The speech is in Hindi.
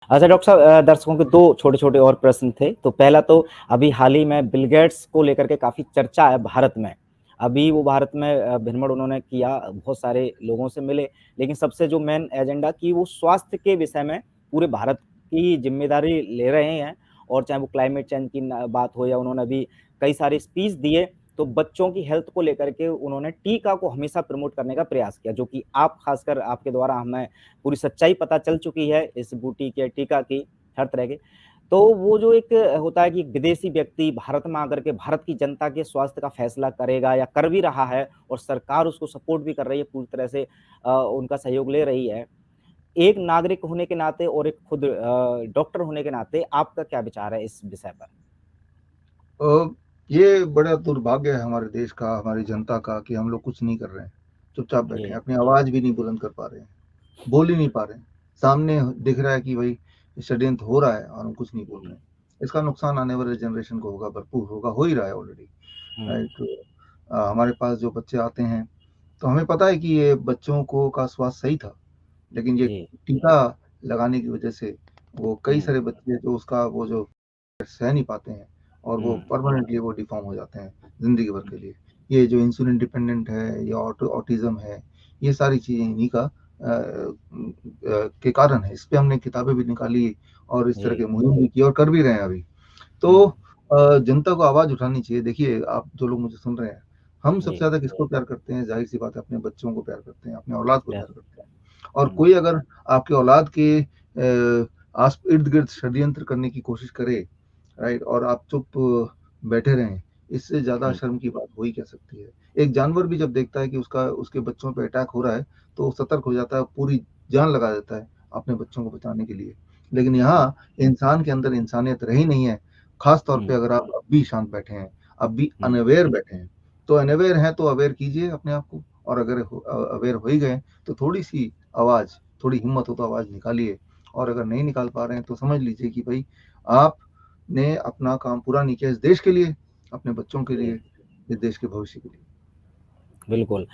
अच्छा डॉक्टर साहब, दर्शकों के 2 छोटे-छोटे और प्रश्न थे। तो पहला तो अभी हाल ही में बिल गेट्स को लेकर के काफ़ी चर्चा है भारत में। अभी वो भारत में भ्रमण उन्होंने किया, बहुत सारे लोगों से मिले, लेकिन सबसे जो मेन एजेंडा कि वो स्वास्थ्य के विषय में पूरे भारत की ज़िम्मेदारी ले रहे हैं, और चाहे वो क्लाइमेट चेंज की न बात हो, या उन्होंने अभी कई सारे स्पीच दिए, तो बच्चों की हेल्थ को लेकर के उन्होंने टीका को हमेशा प्रमोट करने का प्रयास किया, जो कि आप ख़ासकर आपके द्वारा हमें पूरी सच्चाई पता चल चुकी है इस बूटी के टीका की, हर तरह के। तो वो जो एक होता है कि विदेशी व्यक्ति भारत में आकर के भारत की जनता के स्वास्थ्य का फैसला करेगा या कर भी रहा है, और सरकार उसको सपोर्ट भी कर रही है, पूरी तरह से उनका सहयोग ले रही है। एक नागरिक होने के नाते और एक खुद डॉक्टर होने के नाते आपका क्या विचार है इस विषय पर? अ, ये बड़ा दुर्भाग्य है हमारे देश का, हमारी जनता का, कि हम लोग कुछ नहीं कर रहे हैं, चुपचाप बैठे जी, हैं, अपनी आवाज़ भी नहीं बुलंद कर पा रहे हैं, बोल ही नहीं पा रहे हैं। सामने दिख रहा है कि भाई षड्यंत्र हो रहा है और हम कुछ नहीं बोल रहे हुँ, हैं। इसका नुकसान आने वाले जनरेशन को होगा, भरपूर होगा, हो ही रहा है ऑलरेडी। हुँ, राइट। हमारे पास जो बच्चे आते हैं, तो हमें पता है कि ये बच्चों को का स्वास्थ्य सही था, लेकिन ये जी, टीका लगाने की वजह से वो कई हुँ, सारे बच्चे जो उसका वो जो सह नहीं पाते हैं, और वो हुँ, परमानेंटली वो डिफ़ॉर्म हो जाते हैं ज़िंदगी भर के लिए। ये जो इंसुलिन डिपेंडेंट है या ऑटिज़्म है, ये सारी चीज़ें इन्हीं का के कारण है। इस पे हमने किताबें भी निकाली और इस तरह जी, के मुहिम भी की और कर भी रहे हैं अभी। तो हुँ, जनता को आवाज़ उठानी चाहिए। देखिए, आप जो लोग मुझे सुन रहे हैं, हम सबसे जी, ज़्यादा किसको प्यार करते हैं? ज़ाहिर-सी बात है, अपने बच्चों को प्यार करते हैं, अपने औलाद को या प्यार करते हैं। और हुँ, कोई अगर आपके औलाद के आस इर्द-गिर्द षड्यंत्र करने की कोशिश करे, राइट, और आप चुप बैठे रहें, इससे ज़्यादा हुँ, शर्म की बात हो ही क्या सकती है। एक जानवर भी जब देखता है कि उसके बच्चों पे अटैक हो रहा है, तो वो सतर्क हो जाता है, पूरी जान लगा देता है अपने बच्चों को बचाने के लिए। लेकिन जी, यहाँ इंसान के अंदर इंसानियत रही नहीं है। ख़ास तौर पे हुँ, अगर आप अब भी शांत बैठे हैं, अब भी हुँ, अनअवेयर बैठे हैं, तो अनअवेयर हैं तो अवेयर कीजिए अपने आप को, और अगर अवेयर हो ही गए, तो थोड़ी-सी आवाज़, थोड़ी हिम्मत हो तो आवाज़ निकालिए, और अगर नहीं निकाल पा रहे हैं, तो समझ लीजिए कि भई आपने अपना काम पूरा नहीं किया इस देश के लिए, अपने बच्चों के जी, लिए, इस देश के भविष्य के लिए। बिल्कुल।